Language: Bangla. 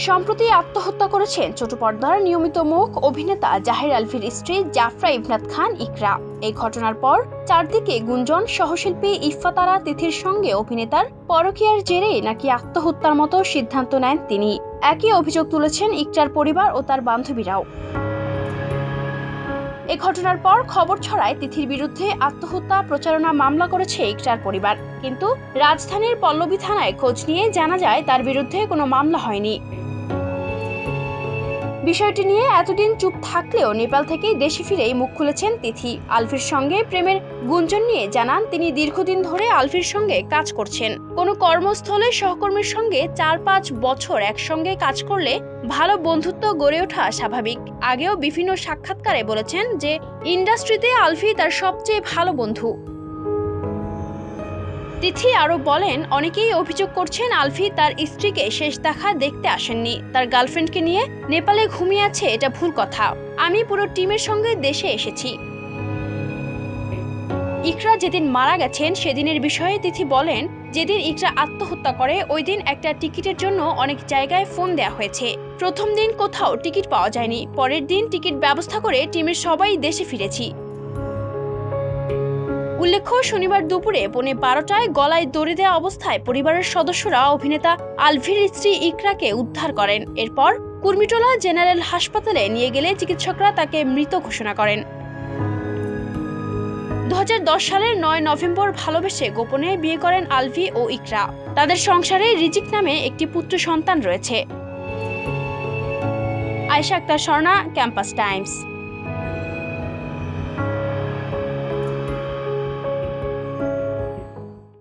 সম্প্রতি আত্মহত্যা করেছেন ছোট পর্দার নিয়মিত মুখ অভিনেতা জাহির আলভির স্ত্রী জাফরা ইবনাত খান ইকরা। এই ঘটনার পর চারদিকে গুঞ্জন সহশিল্পী ইফফাতারা তিথির সঙ্গে অভিনেতার পরকীয়ার জেরে নাকি আত্মহত্যার মতো সিদ্ধান্ত নেন তিনি। একই অভিযোগ তুলেছেন ইকরার পরিবার ও তার বান্ধবীরাও। এ ঘটনার পর খবর ছড়ায় তিথির বিরুদ্ধে আত্মহত্যা প্রচারণা মামলা করেছে ইকরার পরিবার, কিন্তু রাজধানীর পল্লবী থানায় খোঁজ নিয়ে জানা যায় তার বিরুদ্ধে কোনো মামলা হয়নি। বিষয়টি নিয়ে এতদিন চুপ থাকলেও নেপাল থেকেই দেশে ফিরেই মুখ খুলেছেন তিথি। আলভির সঙ্গে প্রেমের গুঞ্জন নিয়ে জানান তিনি দীর্ঘদিন ধরে আলভির সঙ্গে কাজ করছেন। কোনো কর্মস্থলে সহকর্মীর সঙ্গে ৪-৫ বছর একসঙ্গে কাজ করলে ভালো বন্ধুত্ব গড়ে ওঠা স্বাভাবিক। আগেও বিভিন্ন সাক্ষাৎকারে বলেছেন যে ইন্ডাস্ট্রিতে আলভি তার সবচেয়ে ভালো বন্ধু। তিথি আরো বলেন, অনেকেই অভিযোগ করছেন আলভি তার স্ত্রীকে শেষ দেখা দেখতে আসেননি, তার গার্লফ্রেন্ডকে নিয়ে নেপালে ঘুমিয়ে আছে, এটা ভুল কথা। আমি পুরো টিমের সঙ্গে দেশে এসেছি। ইকরা যেদিন মারা গেছেন সেদিনের বিষয়ে তিথি বলেন, যেদিন ইকরা আত্মহত্যা করে ওই দিন একটা টিকিটের জন্য অনেক জায়গায় ফোন দেয়া হয়েছে। প্রথম দিন কোথাও টিকিট পাওয়া যায়নি, পরের দিন টিকিট ব্যবস্থা করে টিমের সবাই দেশে ফিরেছি। উল্লেখ্য, শনিবার দুপুরে 12:15টায় গলায় দড়ি দেওয়া অবস্থায় পরিবারের সদস্যরা অভিনেতা আলভির স্ত্রী ইকরাকে উদ্ধার করেন। এরপর কুর্মিটোলা জেনারেল হাসপাতালে নিয়ে গেলে চিকিৎসকরা তাকে মৃত ঘোষণা করেন। 2010 সালের 9 নভেম্বর ভালোবেসে গোপনে বিয়ে করেন আলভি ও ইকরা। তাদের সংসারে রিজিক নামে একটি পুত্র সন্তান রয়েছে। Ayesha Akter Swarna, Campus Times.